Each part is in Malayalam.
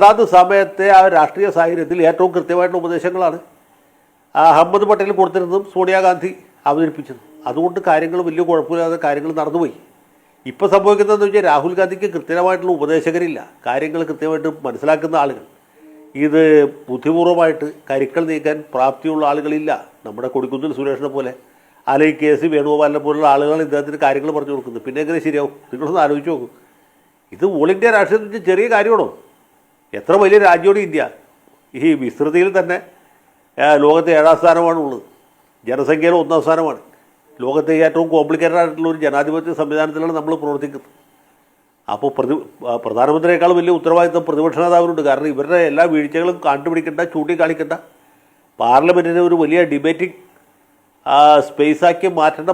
അതാത് സമയത്തെ ആ രാഷ്ട്രീയ സാഹചര്യത്തിൽ ഏറ്റവും കൃത്യമായിട്ടുള്ള ഉപദേശങ്ങളാണ് അഹമ്മദ് പട്ടേൽ കൊടുത്തിരുന്നതും സോണിയാഗാന്ധി അവതരിപ്പിച്ചതും. അതുകൊണ്ട് കാര്യങ്ങൾ വലിയ കുഴപ്പമില്ലാതെ കാര്യങ്ങൾ നടന്നുപോയി. ഇപ്പോൾ സംഭവിക്കുന്നതെന്ന് വെച്ചാൽ രാഹുൽ ഗാന്ധിക്ക് കൃത്യമായിട്ടുള്ള ഉപദേശകരില്ല, കാര്യങ്ങൾ കൃത്യമായിട്ട് മനസ്സിലാക്കുന്ന ആളുകൾ. ഇത് ബുദ്ധിപൂർവ്വമായിട്ട് കരുക്കൾ നീക്കാൻ പ്രാപ്തിയുള്ള ആളുകളില്ല. നമ്മുടെ കൊടിക്കുന്നിൽ സുരേഷിനെ പോലെ അല്ലെങ്കിൽ KC വേണുഗോപാലിനെ പോലുള്ള ആളുകളാണ് ഇദ്ദേഹത്തിന് കാര്യങ്ങൾ പറഞ്ഞു കൊടുക്കുന്നത്. പിന്നെ എങ്ങനെ ശരിയാവും? നിങ്ങളൊന്ന് ആലോചിച്ച് നോക്കും. ഇത് ഓൾ ഇന്ത്യ രാഷ്ട്രീയത്തിൽ ചെറിയ കാര്യമാണോ? എത്ര വലിയ രാജ്യമാണ് ഇന്ത്യ. ഈ വിസ്തൃതിയിൽ തന്നെ ലോകത്തെ 7ാം സ്ഥാനമാണുള്ളത്. ജനസംഖ്യയിൽ 1ാം സ്ഥാനമാണ്. ലോകത്തെ ഏറ്റവും കോംപ്ലിക്കേറ്റഡ് ആയിട്ടുള്ള ഒരു ജനാധിപത്യ സംവിധാനത്തിലാണ് നമ്മൾ പ്രവർത്തിക്കുന്നത്. അപ്പോൾ പ്രധാനമന്ത്രിയേക്കാൾ വലിയ ഉത്തരവാദിത്വം പ്രതിപക്ഷ നേതാവിനുണ്ട്. കാരണം ഇവരുടെ എല്ലാ വീഴ്ചകളും കണ്ടുപിടിക്കേണ്ട, ചൂണ്ടിക്കാണിക്കേണ്ട, പാർലമെൻറ്റിനെ ഒരു വലിയ ഡിബേറ്റിംഗ് സ്പേസാക്കി മാറ്റേണ്ട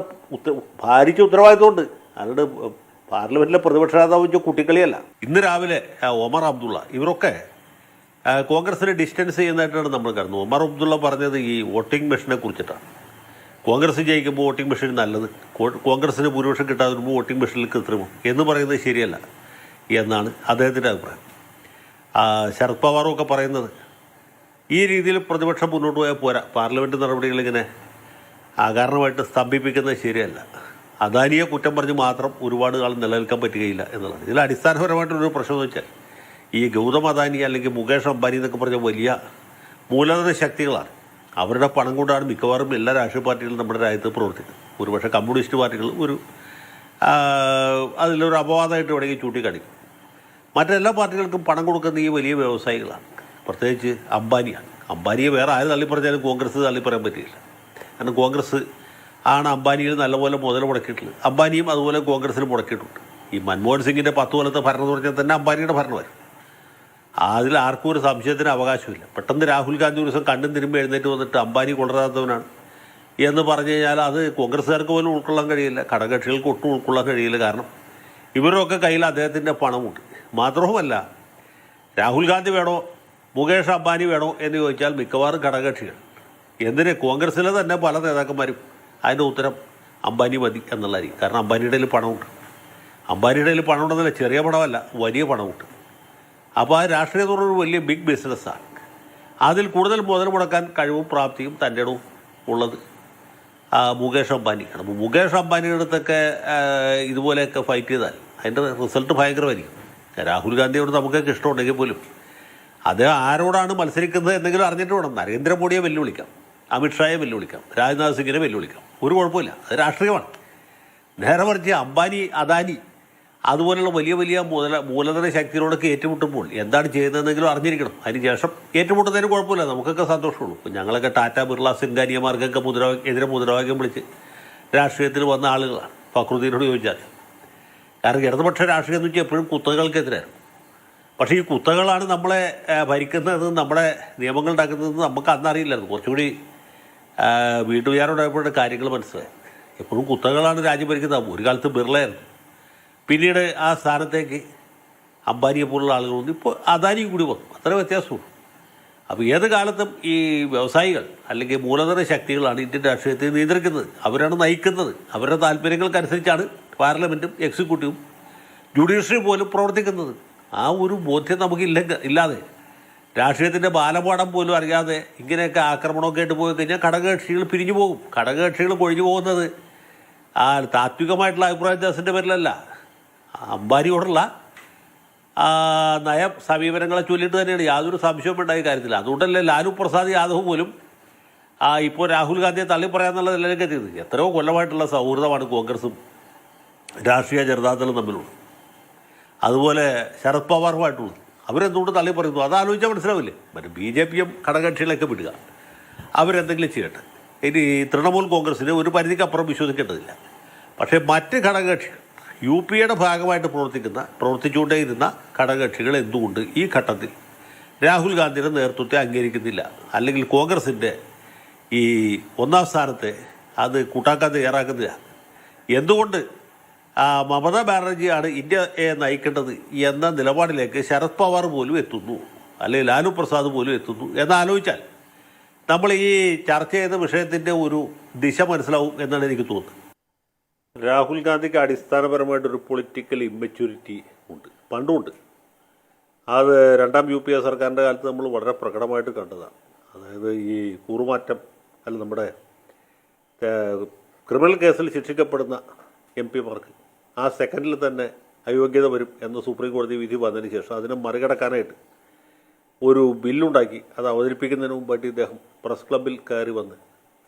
ഭാരിച്ച ഉത്തരവാദിത്വമുണ്ട്. അതുകൊണ്ട് പാർലമെൻറ്റിലെ പ്രതിപക്ഷ നേതാവ് വെച്ച കുട്ടിക്കളിയല്ല. ഇന്ന് രാവിലെ ഒമർ അബ്ദുള്ള ഇവരൊക്കെ കോൺഗ്രസിനെ ഡിസ്റ്റൻസ് ചെയ്യുന്നതായിട്ടാണ് നമ്മൾ കാണുന്നത്. ഒമർ അബ്ദുള്ള പറഞ്ഞത് ഈ വോട്ടിംഗ് മെഷീനെ കുറിച്ചിട്ടാണ്. കോൺഗ്രസ് ജയിക്കുമ്പോൾ വോട്ടിംഗ് മെഷീൻ നല്ലത്, കോൺഗ്രസിന് ഭൂരിപക്ഷം കിട്ടാതെ വരുമ്പോൾ വോട്ടിംഗ് മെഷീനിൽ കൃത്രിമം എന്ന് പറയുന്നത് ശരിയല്ല എന്നാണ് അദ്ദേഹത്തിൻ്റെ അഭിപ്രായം. ശരത് പവാറും ഒക്കെ പറയുന്നത് ഈ രീതിയിൽ പ്രതിപക്ഷം മുന്നോട്ട് പോയാൽ പോരാ, പാർലമെൻറ്റ് നടപടികളിങ്ങനെ അകാരണമായിട്ട് സ്തംഭിപ്പിക്കുന്നത് ശരിയല്ല. അദാനിയെ കുറ്റം പറഞ്ഞ് മാത്രം ഒരുപാട് കാലം നിലനിൽക്കാൻ പറ്റുകയില്ല എന്നുള്ളത്. ഇതിൽ അടിസ്ഥാനപരമായിട്ടൊരു പ്രശ്നം എന്ന് വെച്ചാൽ ഈ ഗൗതം അദാനി അല്ലെങ്കിൽ മുകേഷ് അംബാനി എന്നൊക്കെ പറഞ്ഞ വലിയ മൂലധന ശക്തികളാണ്. അവരുടെ പണം കൊണ്ടാണ് മിക്കവാറും എല്ലാ രാഷ്ട്രീയ പാർട്ടികളും നമ്മുടെ രാജ്യത്ത് പ്രവർത്തിക്കുന്നത്. ഒരുപക്ഷെ കമ്മ്യൂണിസ്റ്റ് പാർട്ടികൾ അതിലൊരു അപവാദമായിട്ട് വേണമെങ്കിൽ ചൂണ്ടിക്കാണിക്കും. മറ്റെല്ലാ പാർട്ടികൾക്കും പണം കൊടുക്കുന്ന ഈ വലിയ വ്യവസായികളാണ്, പ്രത്യേകിച്ച് അംബാനിയാണ്. അംബാനിയെ വേറെ ആര് തള്ളിപ്പറഞ്ഞാലും കോൺഗ്രസ് തള്ളിപ്പറയാൻ പറ്റില്ല. കാരണം കോൺഗ്രസ് ആണ് അംബാനിയിൽ നല്ലപോലെ മുതൽ മുടക്കിയിട്ടുള്ളത്. അംബാനിയും അതുപോലെ കോൺഗ്രസ്സിൽ മുടക്കിയിട്ടുണ്ട്. ഈ മൻമോഹൻ സിംഗിൻ്റെ 10 കൊല്ലത്തെ ഭരണം എന്ന് പറഞ്ഞാൽ തന്നെ അംബാനിയുടെ ഭരണമായിരുന്നു. അതിൽ ആർക്കും ഒരു സംശയത്തിന് അവകാശമില്ല. പെട്ടെന്ന് രാഹുൽ ഗാന്ധി ഒരു ദിവസം കണ്ടും തിരുമ്പ് എഴുന്നേറ്റ് വന്നിട്ട് അംബാനി കൊള്ളരാത്തവനാണ് എന്ന് പറഞ്ഞു കഴിഞ്ഞാൽ അത് കോൺഗ്രസ്സുകാർക്ക് പോലും ഉൾക്കൊള്ളാൻ കഴിയില്ല, ഘടകകക്ഷികൾക്ക് ഒട്ടും ഉൾക്കൊള്ളാൻ കഴിയില്ല. കാരണം ഇവരൊക്കെ കയ്യിൽ അദ്ദേഹത്തിൻ്റെ പണമുണ്ട്. മാത്രവുമല്ല, രാഹുൽ ഗാന്ധി വേണോ മുകേഷ് അംബാനി വേണോ എന്ന് ചോദിച്ചാൽ മിക്കവാറും ഘടകകക്ഷികൾ. എന്തിന്? കോൺഗ്രസ്സിലെ തന്നെ പല നേതാക്കന്മാരും അതിൻ്റെ ഉത്തരം അംബാനി മതി എന്നുള്ളതായിരിക്കും. കാരണം അംബാനിയുടെ കയ്യിൽ പണമുണ്ട്. അംബാനിയുടെ കയ്യിൽ പണമുണ്ടെന്നല്ല, ചെറിയ പണമല്ല, വലിയ പണമുണ്ട്. അപ്പോൾ ആ രാഷ്ട്രീയം എന്ന് പറഞ്ഞൊരു വലിയ ബിഗ് ബിസിനസ്സാണ്. അതിൽ കൂടുതൽ മുതൽ മുടക്കാൻ കഴിവും പ്രാപ്തിയും തൻ്റെ ഇടവും ഉള്ളത് മുകേഷ് അംബാനിക്കാണ്. അപ്പോൾ മുകേഷ് അംബാനിയുടെ അടുത്തൊക്കെ ഇതുപോലെയൊക്കെ ഫൈറ്റ് ചെയ്താൽ അതിൻ്റെ റിസൾട്ട് ഭയങ്കരമായിരിക്കും. രാഹുൽ ഗാന്ധിയോട് നമുക്കൊക്കെ ഇഷ്ടമുണ്ടെങ്കിൽ പോലും അദ്ദേഹം ആരോടാണ് മത്സരിക്കുന്നത് എന്തെങ്കിലും അറിഞ്ഞിട്ട് വേണം. നരേന്ദ്രമോദിയെ വെല്ലുവിളിക്കാം, അമിത്ഷായെ വെല്ലുവിളിക്കാം, രാജ്നാഥ് സിംഗിനെ വെല്ലുവിളിക്കാം, ഒരു കുഴപ്പമില്ല, അത് രാഷ്ട്രീയമാണ്. നേരെ മറിച്ച് അംബാനി, അദാനി അതുപോലുള്ള വലിയ വലിയ മൂലധന ശക്തികളോടൊക്കെ ഏറ്റുമുട്ടുമ്പോൾ എന്താണ് ചെയ്യുന്നതെന്നെങ്കിലും അറിഞ്ഞിരിക്കണം. അതിനുശേഷം ഏറ്റുമുട്ടുന്നതിന് കുഴപ്പമില്ല, നമുക്കൊക്കെ സന്തോഷമുള്ളൂ. ഇപ്പോൾ ഞങ്ങളൊക്കെ ടാറ്റ, ബിർള, സിംഗാനിയമാർക്കൊക്കെ എതിരെ മുദ്രാവാക്യം വിളിച്ച് രാഷ്ട്രീയത്തിൽ വന്ന ആളുകളാണ്. ഫക്രുദ്ദീനോട് ചോദിച്ചാൽ. കാരണം ഇടതുപക്ഷ രാഷ്ട്രീയം എന്ന് വെച്ചാൽ എപ്പോഴും കുത്തകകൾക്കെതിരായിരുന്നു. പക്ഷേ ഈ കുത്തകളാണ് നമ്മളെ ഭരിക്കുന്നത്, നമ്മുടെ നിയമങ്ങൾ ഉണ്ടാക്കുന്നത് നമുക്ക് അന്നറിയില്ലായിരുന്നു. കുറച്ചുകൂടി വീട്ടുകാരോടായപ്പോഴും കാര്യങ്ങൾ മനസ്സിലായി. എപ്പോഴും കുത്തകളാണ് രാജ്യം ഭരിക്കുന്നത്. ഒരു കാലത്ത് ബിർളയായിരുന്നു, പിന്നീട് ആ സ്ഥാനത്തേക്ക് അംബാനിയെ പോലുള്ള ആളുകൾ വന്നു, ഇപ്പോൾ അദാനിയും കൂടി വന്നു. അത്ര വ്യത്യാസമുള്ളൂ. അപ്പോൾ ഏത് കാലത്തും ഈ വ്യവസായികൾ അല്ലെങ്കിൽ മൂലധന ശക്തികളാണ് ഇന്ത്യൻ രാഷ്ട്രീയത്തെ നിയന്ത്രിക്കുന്നത്, അവരാണ് നയിക്കുന്നത്. അവരുടെ താല്പര്യങ്ങൾക്കനുസരിച്ചാണ് പാർലമെൻറ്റും എക്സിക്യൂട്ടീവും ജുഡീഷ്യറി പോലും പ്രവർത്തിക്കുന്നത്. ആ ഒരു ബോധ്യം ഇല്ലാതെ രാഷ്ട്രീയത്തിൻ്റെ ബാലപാഠം പോലും അറിയാതെ ഇങ്ങനെയൊക്കെ ആക്രമണമൊക്കെ ആയിട്ട് പോയി കഴിഞ്ഞാൽ ഘടകകക്ഷികൾ പിരിഞ്ഞു പോകും. ഘടകകക്ഷികൾ കൊഴിഞ്ഞു പോകുന്നത് താത്വികമായിട്ടുള്ള അഭിപ്രായ വ്യത്യാസത്തിൻ്റെ പേരിലല്ല, അംബാനിയോടുള്ള നയ സമീപനങ്ങളെ ചൊല്ലിയിട്ട് തന്നെയാണ്. യാതൊരു സംശയവും ഉണ്ടായ കാര്യത്തിൽ. അതുകൊണ്ടല്ലേ ലാലു പ്രസാദ് യാദവ് പോലും ഇപ്പോൾ രാഹുൽ ഗാന്ധിയെ തള്ളിപ്പറയാന്നുള്ള നിലയിലേക്ക് എത്തിയത്. എത്രയോ കൊല്ലമായിട്ടുള്ള സൗഹൃദമാണ് കോൺഗ്രസും രാഷ്ട്രീയ ജനതാദളും തമ്മിലുള്ളത്. അതുപോലെ ശരത് പവാറുമായിട്ടുള്ളത്. അവരെന്തുകൊണ്ട് തള്ളി പറയുന്നു അതാലോചിച്ചാൽ മനസ്സിലാവില്ലേ. മറ്റേ BJPയും ഘടകകക്ഷികളൊക്കെ വിടുക, അവരെന്തെങ്കിലും ചെയ്യട്ടെ. ഇനി തൃണമൂൽ കോൺഗ്രസ്സിന് ഒരു പരിധിക്കപ്പുറം വിശ്വസിക്കേണ്ടതില്ല. പക്ഷേ മറ്റ് ഘടകകക്ഷികൾ, UPയുടെ ഭാഗമായിട്ട് പ്രവർത്തിച്ചുകൊണ്ടേയിരുന്ന ഘടകകക്ഷികൾ എന്തുകൊണ്ട് ഈ ഘട്ടത്തിൽ രാഹുൽ ഗാന്ധിയുടെ നേതൃത്വത്തെ അംഗീകരിക്കുന്നില്ല, അല്ലെങ്കിൽ കോൺഗ്രസിൻ്റെ ഈ 1ാം സ്ഥാനത്തെ അത് കൂട്ടാക്കാൻ തയ്യാറാക്കുന്നില്ല? എന്തുകൊണ്ട് മമതാ ബാനർജിയാണ് ഇന്ത്യയെ നയിക്കേണ്ടത് എന്ന നിലപാടിലേക്ക് ശരത് പവാർ പോലും എത്തുന്നു, അല്ലെങ്കിൽ ലാലു പ്രസാദ് പോലും എത്തുന്നു എന്നാലോചിച്ചാൽ നമ്മൾ ഈ ചർച്ച ചെയ്ത വിഷയത്തിൻ്റെ ഒരു ദിശ മനസ്സിലാവും എന്നാണ് എനിക്ക് തോന്നുന്നത്. രാഹുൽ ഗാന്ധിക്ക് അടിസ്ഥാനപരമായിട്ടൊരു പൊളിറ്റിക്കൽ ഇമ്മച്യൂരിറ്റി ഉണ്ട്, പണ്ടുമുണ്ട്. അത് രണ്ടാം UPA സർക്കാരിൻ്റെ കാലത്ത് നമ്മൾ വളരെ പ്രകടമായിട്ട് കണ്ടതാണ്. അതായത് ഈ കൂറുമാറ്റം അല്ല നമ്മുടെ ക്രിമിനൽ കേസിൽ ശിക്ഷിക്കപ്പെടുന്ന MP മാർക്ക് ആ സെക്കൻഡിൽ തന്നെ അയോഗ്യത വരും എന്ന് സുപ്രീം കോടതി വിധി വന്നതിന് ശേഷം അതിനെ മറികടക്കാനായിട്ട് ഒരു ബില്ലുണ്ടാക്കി. അത് അവതരിപ്പിക്കുന്നതിന് മുമ്പായിട്ട് ഇദ്ദേഹം പ്രസ് ക്ലബ്ബിൽ കയറി വന്ന്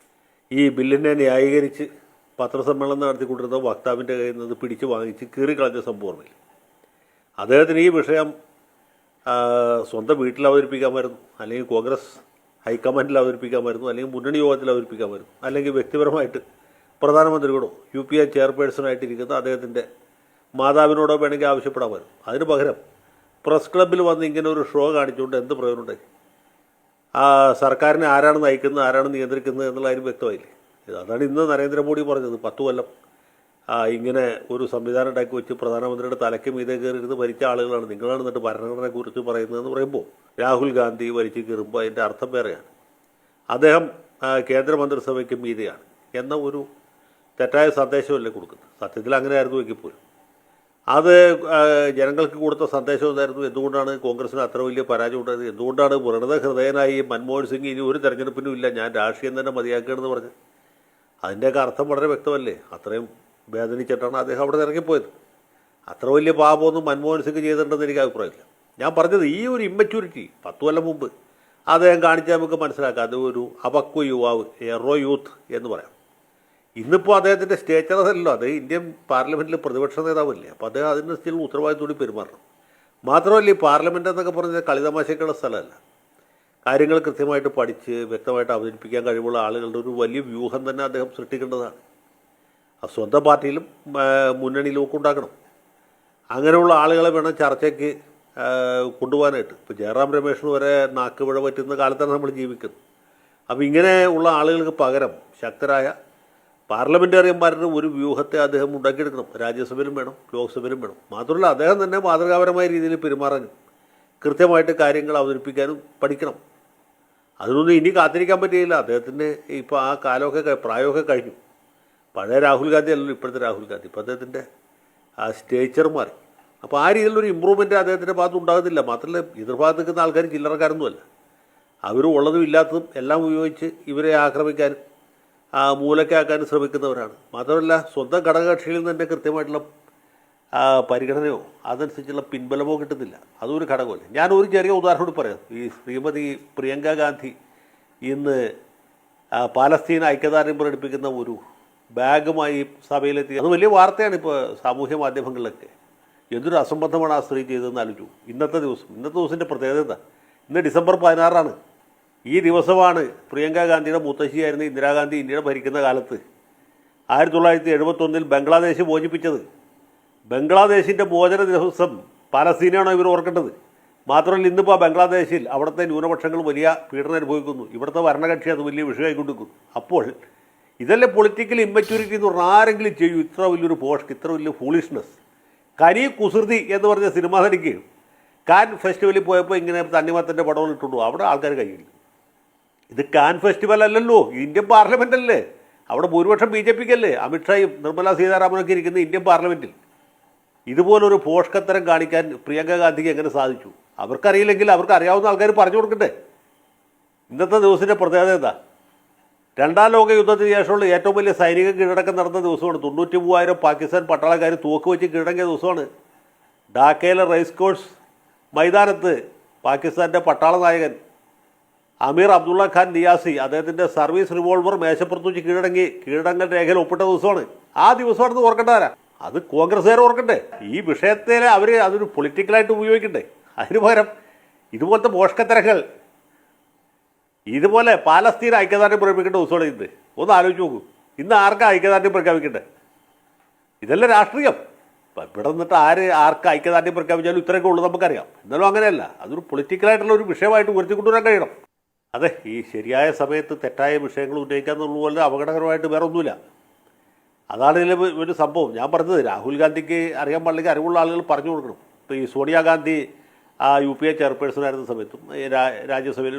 ഈ ബില്ലിനെ ന്യായീകരിച്ച് പത്രസമ്മേളനം നടത്തിക്കൊണ്ടിരുന്ന വക്താവിൻ്റെ കയ്യിൽ നിന്ന് പിടിച്ച് വാങ്ങിച്ച് കീറിക്കളഞ്ഞ സംഭവമില്ല. അദ്ദേഹത്തിന് ഈ വിഷയം സ്വന്തം വീട്ടിൽ അവതരിപ്പിക്കാമായിരുന്നു, അല്ലെങ്കിൽ കോൺഗ്രസ് ഹൈക്കമാൻഡിൽ അവതരിപ്പിക്കാമായിരുന്നു, അല്ലെങ്കിൽ മുന്നണി യോഗത്തിൽ അവതരിപ്പിക്കാമായിരുന്നു, അല്ലെങ്കിൽ വ്യക്തിപരമായിട്ട് പ്രധാനമന്ത്രിയോടോ UPA ചെയർപേഴ്സണായിട്ടിരിക്കുന്ന അദ്ദേഹത്തിൻ്റെ മാതാവിനോടോ വേണമെങ്കിൽ ആവശ്യപ്പെടാമായിരുന്നു. അതിന് പകരം പ്രസ് ക്ലബ്ബിൽ വന്ന് ഇങ്ങനെ ഒരു ഷോ കാണിച്ചുകൊണ്ട് എന്ത് പ്രയോജനമുണ്ടായി? സർക്കാരിനെ ആരാണ് നയിക്കുന്നത്, ആരാണ് നിയന്ത്രിക്കുന്നത് എന്നുള്ളതിന് വ്യക്തമായില്ലേ? അതാണ് ഇന്ന് നരേന്ദ്രമോദി പറഞ്ഞത്. 10 കൊല്ലം ഇങ്ങനെ ഒരു സംവിധാനം ഉണ്ടാക്കി വെച്ച് പ്രധാനമന്ത്രിയുടെ തലയ്ക്ക് മീതെ കയറിയിരുന്ന് ഭരിച്ച ആളുകളാണ് നിങ്ങളാണ് എന്നിട്ട് ഭരണഘടനയെക്കുറിച്ച് പറയുന്നതെന്ന് പറയുമ്പോൾ രാഹുൽ ഗാന്ധി ഭരിച്ച് കയറുമ്പോൾ അതിൻ്റെ അർത്ഥം വേറെയാണ്. അദ്ദേഹം കേന്ദ്രമന്ത്രിസഭയ്ക്ക് മീതെയാണ് എന്ന ഒരു തെറ്റായ സന്ദേശമല്ലേ കൊടുക്കുന്നത്. സത്യത്തിൽ അങ്ങനെയായിരുന്നു എങ്കിൽ പോലും അത് ജനങ്ങൾക്ക് കൊടുത്ത സന്ദേശം എന്തായിരുന്നു? എന്തുകൊണ്ടാണ് കോൺഗ്രസിന് അത്ര വലിയ പരാജയം ഉണ്ടായത്? എന്തുകൊണ്ടാണ് വ്രണത ഹൃദയനായി മൻമോഹൻ സിംഗ് ഇനി ഒരു തെരഞ്ഞെടുപ്പിനും ഇല്ല, ഞാൻ രാഷ്ട്രീയം തന്നെ മതിയാക്കുകയാണെന്ന് പറഞ്ഞ്? അതിൻ്റെയൊക്കെ അർത്ഥം വളരെ വ്യക്തമല്ലേ? അത്രയും വേദനിച്ചിട്ടാണ് അദ്ദേഹം അവിടെ ഇറങ്ങിപ്പോയത്. അത്ര വലിയ പാപമൊന്നും മൻമോഹൻ സിംഗ് ചെയ്തിട്ടുണ്ടെന്ന് എനിക്ക് അഭിപ്രായമില്ല. ഞാൻ പറഞ്ഞത് ഈ ഒരു ഇമ്മച്യൂരിറ്റി 10 കൊല്ലം മുമ്പ് അദ്ദേഹം കാണിച്ചാൽ നമുക്ക് മനസ്സിലാക്കാം. അത് ഒരു അപക്വ യുവാവ്, എറോ യൂത്ത് എന്ന് പറയാം. ഇന്നിപ്പോൾ അദ്ദേഹത്തിൻ്റെ സ്റ്റേച്ചർ അതല്ലോ, അത് ഇന്ത്യൻ പാർലമെൻറ്റിൽ പ്രതിപക്ഷ നേതാവല്ലേ. അപ്പോൾ അദ്ദേഹം അതിന് സ്റ്റിൽ ഉത്തരവാദിത്തോടെ പെരുമാറണം. മാത്രമല്ല ഈ പാർലമെൻ്റ് എന്നൊക്കെ പറഞ്ഞാൽ കളിതമാശയ്ക്കുള്ള സ്ഥലമല്ല. കാര്യങ്ങൾ കൃത്യമായിട്ട് പഠിച്ച് വ്യക്തമായിട്ട് അവതരിപ്പിക്കാൻ കഴിവുള്ള ആളുകളുടെ ഒരു വലിയ വ്യൂഹം തന്നെ അദ്ദേഹം സൃഷ്ടിക്കേണ്ടതാണ്. സ്വന്തം പാർട്ടിയിലും മുന്നണിയിലും ഒക്കെ ഉണ്ടാക്കണം. അങ്ങനെയുള്ള ആളുകളെ വേണം ചർച്ചയ്ക്ക് കൊണ്ടുപോകാനായിട്ട്. ഇപ്പോൾ ജയറാം രമേഷിന് വരെ നാക്കുപിഴ പറ്റുന്ന കാലത്താണ് നമ്മൾ ജീവിക്കുന്നത്. അപ്പോൾ ഇങ്ങനെ ഉള്ള ആളുകൾക്ക് പകരം ശക്തരായ പാർലമെൻറ്റേറിയന്മാരുടെ ഒരു വ്യൂഹത്തെ അദ്ദേഹം ഉണ്ടാക്കിയെടുക്കണം. രാജ്യസഭയിലും വേണം, ലോക്സഭയിലും വേണം. മാത്രമല്ല അദ്ദേഹം തന്നെ മാതൃകാപരമായ രീതിയിൽ പെരുമാറാനും കൃത്യമായിട്ട് കാര്യങ്ങൾ അവതരിപ്പിക്കാനും പഠിക്കണം. അതിനൊന്നും ഇനി കാത്തിരിക്കാൻ പറ്റുകയില്ല. അദ്ദേഹത്തിന് ഇപ്പോൾ ആ കാലമൊക്കെ പ്രായമൊക്കെ കഴിഞ്ഞു. പഴയ രാഹുൽ ഗാന്ധി അല്ലല്ലോ ഇപ്പോഴത്തെ രാഹുൽ ഗാന്ധി. ഇപ്പോൾ അദ്ദേഹത്തിൻ്റെ ആ സ്റ്റേച്ചർ മാറി. അപ്പോൾ ആ രീതിയിലൊരു ഇമ്പ്രൂവ്മെൻറ്റ് അദ്ദേഹത്തിൻ്റെ ഭാഗത്ത് ഉണ്ടാകുന്നില്ല. മാത്രമല്ല എതിർഭാഗത്ത് നിൽക്കുന്ന ആൾക്കാർ ചില്ലറക്കാരൊന്നുമല്ല. അവർ ഉള്ളതും ഇല്ലാത്തതും എല്ലാം ഉപയോഗിച്ച് ഇവരെ ആക്രമിക്കാനും മൂലക്കാക്കാനും ശ്രമിക്കുന്നവരാണ്. മാത്രമല്ല സ്വന്തം ഘടകകക്ഷികളിൽ തന്നെ കൃത്യമായിട്ടുള്ള പരിഗണനയോ അതനുസരിച്ചുള്ള പിൻബലമോ കിട്ടുന്നില്ല. അതൊരു ഘടകമല്ലേ. ഞാനൊരു ചെറിയ ഉദാഹരണം പറയാം. ഈ ശ്രീമതി പ്രിയങ്ക ഗാന്ധി ഇന്ന് പാലസ്തീൻ ഐക്യദാർഢ്യം പ്രകടിപ്പിക്കുന്ന ഒരു ബാഗുമായി സഭയിലെത്തി. അത് വലിയ വാർത്തയാണ് ഇപ്പോൾ സാമൂഹ്യ മാധ്യമങ്ങളിലൊക്കെ. എന്തൊരു അസംബന്ധമാണ് ആ സ്ത്രീ ചെയ്തതെന്ന് ആലോചിച്ചു. ഇന്നത്തെ ദിവസത്തിൻ്റെ പ്രത്യേകത എന്താ? ഇന്ന് ഡിസംബർ 16 ഈ ദിവസമാണ് പ്രിയങ്ക ഗാന്ധിയുടെ മുത്തശ്ശിയായിരുന്ന ഇന്ദിരാഗാന്ധി ഇന്ത്യയുടെ ഭരിക്കുന്ന കാലത്ത് 1971 ബംഗ്ലാദേശ് മോചിപ്പിച്ചത്. ബംഗ്ലാദേശിൻ്റെ മോചന ദിവസം പാലസ്തീനാണോ ഇവർ ഓർക്കേണ്ടത്? മാത്രമല്ല ഇന്നിപ്പോൾ ബംഗ്ലാദേശിൽ അവിടുത്തെ ന്യൂനപക്ഷങ്ങൾ വലിയ പീഡനം അനുഭവിക്കുന്നു. ഇവിടുത്തെ ഭരണകക്ഷി അത് വലിയ വിഷയമായിക്കൊണ്ടിരിക്കുന്നു. അപ്പോൾ ഇതല്ലേ പൊളിറ്റിക്കൽ ഇമ്മച്യൂരിറ്റി എന്ന് പറഞ്ഞാൽ ആരെങ്കിലും ചെയ്യൂ ഇത്ര വലിയൊരു പോഷ്ക്ക്, ഇത്ര വലിയ ഫൂളിഷ്നെസ്? കനി കുസൃതി എന്ന് പറഞ്ഞ സിനിമ നടിക്ക് കാൻ ഫെസ്റ്റിവലിൽ പോയപ്പോൾ ഇങ്ങനെ തണ്ണിമത്തൻ്റെ പടവും ഇട്ടുണ്ടോ? അവിടെ ആൾക്കാർ കൈയില്ല. ഇത് കാൻ ഫെസ്റ്റിവൽ അല്ലല്ലോ, ഇന്ത്യൻ പാർലമെൻ്റ് അല്ലേ. അവിടെ ഭൂരിപക്ഷം BJPക്കല്ലേ. അമിത്ഷായും നിർമ്മലാ സീതാരാമനൊക്കെ ഇരിക്കുന്ന ഇന്ത്യൻ പാർലമെൻറ്റിൽ ഇതുപോലൊരു പോഷ്കത്തരം കാണിക്കാൻ പ്രിയങ്ക ഗാന്ധിക്ക് എങ്ങനെ സാധിച്ചു? അവർക്കറിയില്ലെങ്കിൽ അവർക്ക് അറിയാവുന്ന ആൾക്കാർ പറഞ്ഞു കൊടുക്കട്ടെ. ഇന്നത്തെ ദിവസത്തിൻ്റെ പ്രത്യേകത എന്താ? രണ്ടാം ലോക യുദ്ധത്തിന് ശേഷമുള്ള ഏറ്റവും വലിയ സൈനിക കീഴടക്കം നടന്ന ദിവസമാണ്. 93,000 പാകിസ്ഥാൻ പട്ടാളക്കാർ തോക്ക് വെച്ച് കീഴടങ്ങിയ ദിവസമാണ്. ഢാക്കയിലെ റേസ് കോഴ്സ് മൈതാനത്ത് പാകിസ്ഥാൻ്റെ പട്ടാള നായകൻ അമീർ അബ്ദുള്ള ഖാൻ നിയാസി അദ്ദേഹത്തിൻ്റെ സർവീസ് റിവോൾവർ മേശപ്പുറത്ത് വെച്ച് കീഴടങ്ങൽ രേഖയിൽ ഒപ്പിട്ട ദിവസമാണ്. ആ ദിവസമാണെന്ന് ഓർക്കേണ്ടതാരാ? അത് കോൺഗ്രസ്സുകാർ ഓർക്കണ്ടേ? ഈ വിഷയത്തെ അവർ അതൊരു പൊളിറ്റിക്കലായിട്ട് ഉപയോഗിക്കണ്ടേ? അതിന് പകരം ഇതുപോലത്തെ പോഷകത്തരങ്ങൾ, ഇതുപോലെ പാലസ്തീൻ ഐക്യദാർഢ്യം പ്രഖ്യാപിക്കേണ്ട ദിവസമാണ് ഇന്ന്. ഒന്ന് ആലോചിച്ച് നോക്കൂ. ഇന്ന് ആർക്കാ ഐക്യദാർഢ്യം പ്രഖ്യാപിക്കണ്ടേ? ഇതല്ല രാഷ്ട്രീയം. ഇവിടെ നിന്നിട്ട് ആർക്ക് ഐക്യദാർഢ്യം പ്രഖ്യാപിച്ചാലും ഇത്രയൊക്കെ ഉള്ളൂ നമുക്കറിയാം. എന്നാലും അങ്ങനെയല്ല. അതൊരു പൊളിറ്റിക്കലായിട്ടുള്ള ഒരു വിഷയമായിട്ട് ഉയർത്തിക്കൊണ്ടുവരാൻ കഴിയണം. അതെ, ഈ ശരിയായ സമയത്ത് തെറ്റായ വിഷയങ്ങൾ ഉന്നയിക്കാന്നുള്ളതുപോലെ അപകടകരമായിട്ട് വേറെ ഒന്നുമില്ല. അതാണ് ഇതിൽ ഒരു സംഭവം. ഞാൻ പറഞ്ഞത് രാഹുൽ ഗാന്ധിക്ക് അറിയാൻ പാടില്ലെങ്കിൽ അറിവുള്ള ആളുകൾ പറഞ്ഞു കൊടുക്കണം. ഇപ്പോൾ ഈ സോണിയാഗാന്ധി UPA ചെയർപേഴ്സണായിരുന്ന സമയത്തും രാജ്യസഭയിൽ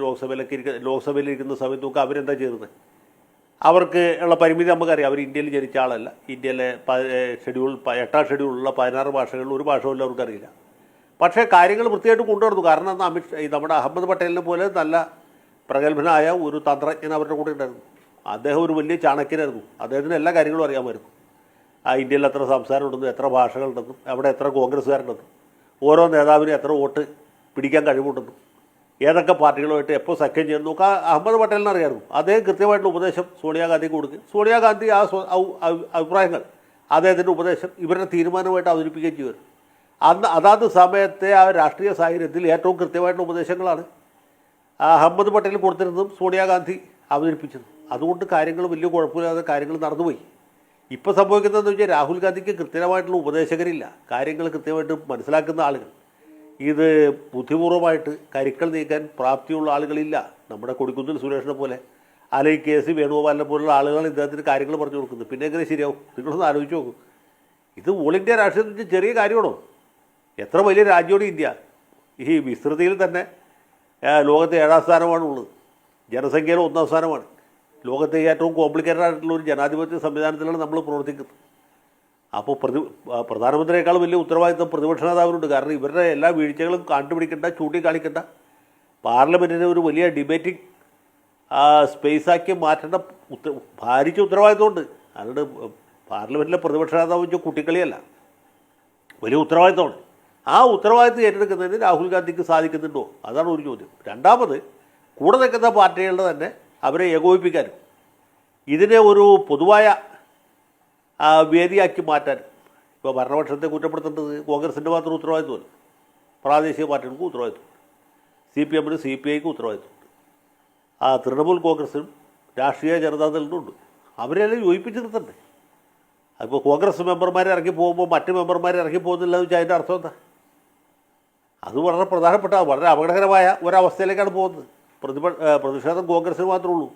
ലോക്സഭയിലിരിക്കുന്ന സമയത്തും ഒക്കെ അവരെന്താ ചെയ്യുന്നത്? അവർക്ക് ഉള്ള പരിമിതി നമുക്കറിയാം. അവർ ഇന്ത്യയിൽ ജനിച്ച ആളല്ല. ഇന്ത്യയിലെ 8ാം ഷെഡ്യൂളുള്ള 16 ഭാഷകളിൽ ഒരു ഭാഷ പോലും അവർക്കറിയില്ല. പക്ഷേ കാര്യങ്ങൾ വൃത്തിയായിട്ട് കൊണ്ടുവരുന്നു. കാരണം അന്ന് നമ്മുടെ അഹമ്മദ് പട്ടേലിനെ പോലെ നല്ല പ്രഗത്ഭനായ ഒരു തന്ത്രജ്ഞൻ അവരുടെ കൂടെ ഉണ്ടായിരുന്നു. അദ്ദേഹം ഒരു വലിയ ചാണക്യനായിരുന്നു. അദ്ദേഹത്തിന് എല്ലാ കാര്യങ്ങളും അറിയാമായിരുന്നു. ഇന്ത്യയിൽ എത്ര സംസ്ഥാനമുണ്ടെന്നും എത്ര ഭാഷകളുണ്ടെന്നും അവിടെ എത്ര കോൺഗ്രസ്സുകാരുണ്ടെന്നും ഓരോ നേതാവിനും എത്ര വോട്ട് പിടിക്കാൻ കഴിവുണ്ടെന്നും ഏതൊക്കെ പാർട്ടികളുമായിട്ട് എപ്പോൾ സഖ്യം ചെയ്യുന്നു നോക്കുക അഹമ്മദ് പട്ടേലിന് അറിയായിരുന്നു. അദ്ദേഹം കൃത്യമായിട്ടുള്ള ഉപദേശം സോണിയാഗാന്ധിക്ക് കൊടുക്കും. സോണിയാഗാന്ധി ആ അഭിപ്രായങ്ങൾ അദ്ദേഹത്തിൻ്റെ ഉപദേശം ഇവരുടെ തീരുമാനമായിട്ട് അവതരിപ്പിക്കുകയും ചെയ്യുമായിരുന്നു. അതാത് സമയത്തെ ആ രാഷ്ട്രീയ സാഹചര്യത്തിൽ ഏറ്റവും കൃത്യമായിട്ടുള്ള ഉപദേശങ്ങളാണ് അഹമ്മദ് പട്ടേൽ കൊടുത്തിരുന്നതും സോണിയാഗാന്ധി അവതരിപ്പിച്ചതും. അതുകൊണ്ട് കാര്യങ്ങൾ വലിയ കുഴപ്പമില്ലാതെ കാര്യങ്ങൾ നടന്നുപോയി. ഇപ്പോൾ സംഭവിക്കുന്നതെന്ന് വെച്ചാൽ രാഹുൽ ഗാന്ധിക്ക് കൃത്യമായിട്ടുള്ള ഉപദേശകരില്ല, കാര്യങ്ങൾ കൃത്യമായിട്ട് മനസ്സിലാക്കുന്ന ആളുകൾ. ഇത് ബുദ്ധിപൂർവ്വമായിട്ട് കരുക്കൾ നീക്കാൻ പ്രാപ്തിയുള്ള ആളുകളില്ല. നമ്മുടെ കൊടിക്കുന്നിൽ സുരേഷിനെ പോലെ അല്ലെങ്കിൽ കെ സി വേണുഗോപാലിനെ പോലുള്ള ആളുകൾ ഇദ്ദേഹത്തിന് കാര്യങ്ങൾ പറഞ്ഞു കൊടുക്കുന്നത്. പിന്നെ എങ്ങനെ ശരിയാവും? നിങ്ങളൊന്ന് ആലോചിച്ച് നോക്കും. ഇത് ഓൾ ഇന്ത്യ രാഷ്ട്രീയത്തിൽ വെച്ച് ചെറിയ കാര്യമാണോ? എത്ര വലിയ രാജ്യമാണ് ഇന്ത്യ. ഈ വിസ്തൃതിയിൽ തന്നെ ലോകത്തെ 7ാം സ്ഥാനമാണുള്ളത്. ജനസംഖ്യയിൽ 1ാം സ്ഥാനമാണ്. ലോകത്തെ ഏറ്റവും കോംപ്ലിക്കേറ്റഡ് ആയിട്ടുള്ള ഒരു ജനാധിപത്യ സംവിധാനത്തിലാണ് നമ്മൾ പ്രവർത്തിക്കുന്നത്. അപ്പോൾ പ്രധാനമന്ത്രിയേക്കാൾ വലിയ ഉത്തരവാദിത്വം പ്രതിപക്ഷ നേതാവിനുണ്ട്. കാരണം ഇവരുടെ എല്ലാ വീഴ്ചകളും കണ്ടുപിടിക്കേണ്ട, ചൂണ്ടിക്കാണിക്കേണ്ട, പാർലമെൻറ്റിനെ ഒരു വലിയ ഡിബേറ്റിംഗ് സ്പേസാക്കി മാറ്റേണ്ട ഭാരിച്ച ഉത്തരവാദിത്വമുണ്ട്. അതുകൊണ്ട് പാർലമെൻറ്റിലെ പ്രതിപക്ഷ നേതാവ് വെച്ചാൽ കുട്ടിക്കളിയല്ല, വലിയ ഉത്തരവാദിത്വമാണ്. ആ ഉത്തരവാദിത്വം ഏറ്റെടുക്കുന്നതിന് രാഹുൽ ഗാന്ധിക്ക് സാധിക്കുന്നുണ്ടോ? അതാണ് ഒരു ചോദ്യം. രണ്ടാമത്, കൂടെ നിൽക്കുന്ന പാർട്ടികളുടെ തന്നെ അവരെ ഏകോപിപ്പിക്കാനും ഇതിനെ ഒരു പൊതുവായ വേദിയാക്കി മാറ്റാനും. ഇപ്പോൾ ഭരണപക്ഷത്തെ കുറ്റപ്പെടുത്തേണ്ടത് കോൺഗ്രസിൻ്റെ മാത്രം ഉത്തരവാദിത്വമല്ല, പ്രാദേശിക പാർട്ടികൾക്കും ഉത്തരവാദിത്വമുണ്ട്. CPM-നും CPI-ക്കും ഉത്തരവാദിത്വമുണ്ട്. തൃണമൂൽ കോൺഗ്രസിനും രാഷ്ട്രീയ ജനതാദളിനുണ്ട്. അവരെല്ലാം യോജിപ്പിച്ച് നിർത്തണ്ടേ? അതിപ്പോൾ കോൺഗ്രസ് മെമ്പർമാരെ ഇറങ്ങി പോകുമ്പോൾ മറ്റ് മെമ്പർമാരെ ഇറങ്ങി പോകുന്നില്ല എന്ന് വെച്ചാൽ അതിൻ്റെ അർത്ഥം എന്താ? അത് വളരെ പ്രധാനപ്പെട്ട വളരെ അപകടകരമായ ഒരവസ്ഥയിലേക്കാണ് പോകുന്നത്. പ്രതിഷേധം കോൺഗ്രസ്സിന് മാത്രമേ ഉള്ളൂ,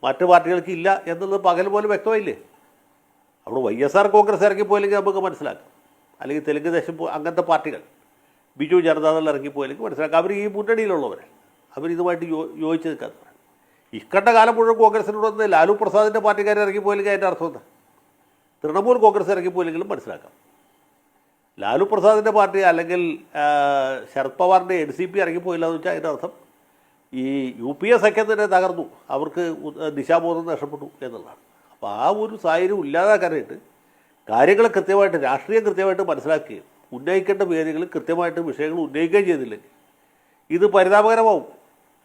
മറ്റ് പാർട്ടികൾക്ക് ഇല്ല എന്നുള്ളത് പകൽ പോലെ വ്യക്തമായില്ലേ? അവിടെ YSR കോൺഗ്രസ് ഇറങ്ങിപ്പോയില്ലെങ്കിൽ നമുക്ക് മനസ്സിലാക്കാം. അല്ലെങ്കിൽ തെലുങ്ക് ദേശം അങ്ങനത്തെ പാർട്ടികൾ, ബിജു ജനതാദൾ ഇറങ്ങിപ്പോയില്ലെങ്കിൽ മനസ്സിലാക്കാം. അവർ ഈ മുന്നണിയിലുള്ളവരെ അവരിതുമായിട്ട് യോജിച്ച് നിൽക്കാത്തവർ. ഇക്കണ്ട കാലം മുഴുവൻ കോൺഗ്രസിനോട് വന്ന് ലാലു പ്രസാദിൻ്റെ പാർട്ടിക്കാരെ ഇറങ്ങിപ്പോയില്ലെങ്കിൽ അതിൻ്റെ അർത്ഥം എന്താ? തൃണമൂൽ കോൺഗ്രസ് ഇറങ്ങിപ്പോയില്ലെങ്കിലും മനസ്സിലാക്കാം. ലാലു പ്രസാദിൻ്റെ പാർട്ടി അല്ലെങ്കിൽ ശരത് പവാറിൻ്റെ NCP ഇറങ്ങിപ്പോയില്ല എന്ന് വെച്ചാൽ അതിൻ്റെ അർത്ഥം ഈ UPA സഖ്യം തന്നെ തകർന്നു, അവർക്ക് ദിശാബോധം നഷ്ടപ്പെട്ടു എന്നുള്ളതാണ്. അപ്പോൾ ആ ഒരു സാഹചര്യം ഇല്ലാതാക്കാനായിട്ട് കാര്യങ്ങൾ കൃത്യമായിട്ട്, രാഷ്ട്രീയം കൃത്യമായിട്ട് മനസ്സിലാക്കുകയും ഉന്നയിക്കേണ്ട വേദികൾ കൃത്യമായിട്ട് വിഷയങ്ങൾ ഉന്നയിക്കുകയും ചെയ്തില്ലെങ്കിൽ ഇത് പരിതാപകരമാവും.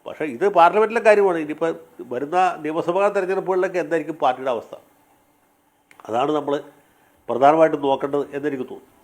പക്ഷേ ഇത് പാർലമെൻറ്റിലെ കാര്യമാണ്. ഇനിയിപ്പോൾ വരുന്ന നിയമസഭാ തെരഞ്ഞെടുപ്പുകളിലൊക്കെ എന്തായിരിക്കും പാർട്ടിയുടെ അവസ്ഥ? അതാണ് നമ്മൾ പ്രധാനമായിട്ടും നോക്കേണ്ടത് എന്നെനിക്ക് തോന്നുന്നു.